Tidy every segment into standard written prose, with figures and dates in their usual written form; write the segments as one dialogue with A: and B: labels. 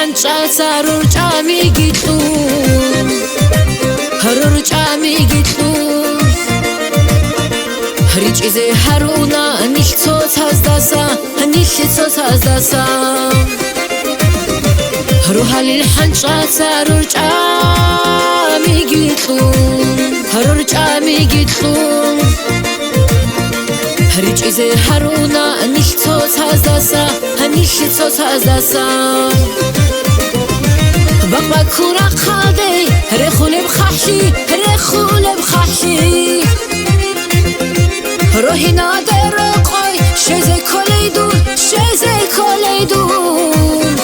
A: الحنشة ررجع ميجيتو ررجع ميجيتو هريج إزي هرونا نيشتوت هزداسا نيشتوت هزداسا روح للحنشة ررجع ميجيتو ررجع ميجيتو هريج إزي هرونا نيشتوت هزداسا نيشتوت هزداسا بابا كورا خالدي رخولي بخحشي رخولي بخحشي روحي نادر قوي شزي كوليدون شزي كوليدون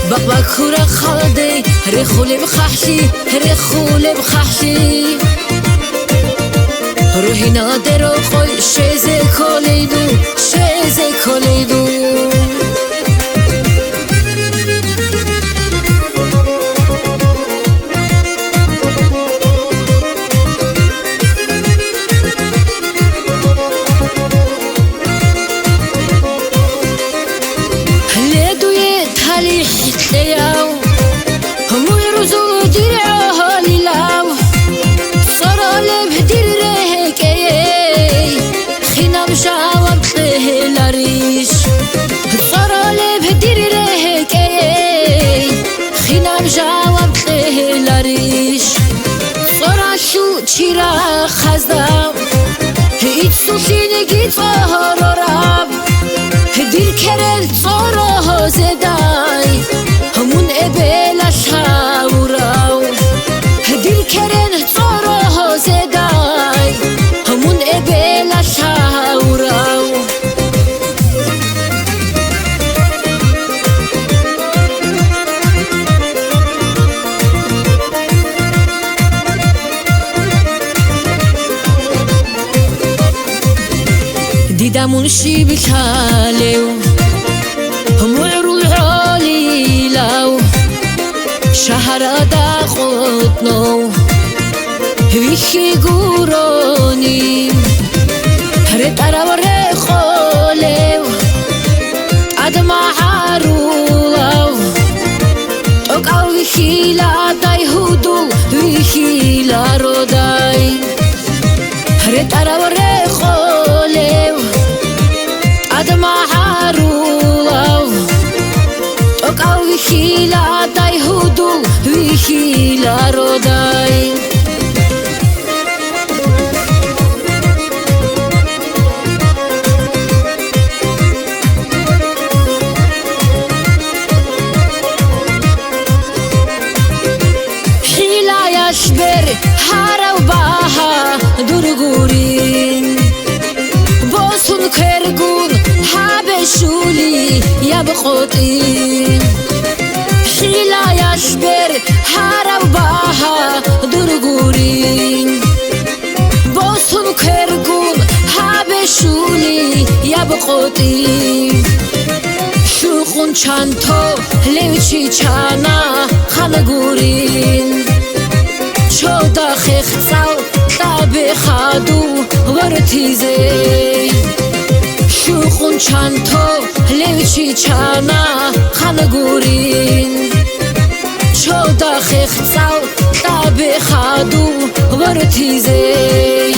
A: بابا كورا خالدي رخولي بخحشي رخولي بخحشي روحي نادر قوي شزي كوليدون شزي كوليدون چیرا خزدم هیچ سوشی نگیت هرارم دیر کرل صارا زدای همون ابلش هاوراو دیر کرل صارا زدای همون ابلش هاوراو دیدمون شی بکالیو همو العالی لو شهر دا خودنو هیچی گورانی هر طرف رخولیو ادم عرولو اقاو ویخیلا دای هودو ویخیلا رو دای هر طرف رخولیو ادم عرولو اقاو ویخیلا دای هودو ویخیلا رو دای بر هر و باها دورگورین باسون کرگون حبشولی یا بخوتین حیلایش بر هر و باها دورگورین باسون کرگون حبشولی یا بخوتین شوخون چند تو لیوچی چانا خانگورین چودا خیخصاو تابی خادو ورتیزی شوخون چند تو لیوچی چانا خانگورین چودا خیخصاو تابی خادو ورتیزی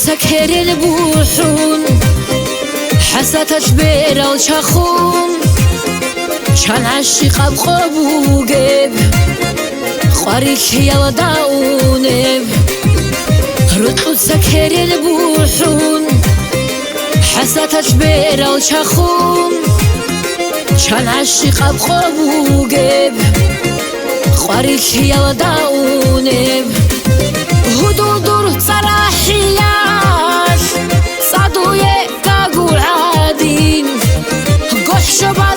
A: سكر البوحون حساتش بيرا وشاخون شان عشق بخبوقب خاريك يا داونب رطل سكر البوحون حساتش بيرا وشاخون شان عشق بخبوقب خاريك يا داونب هدو دور صراحياش صدوية كاقو عادين قح شباب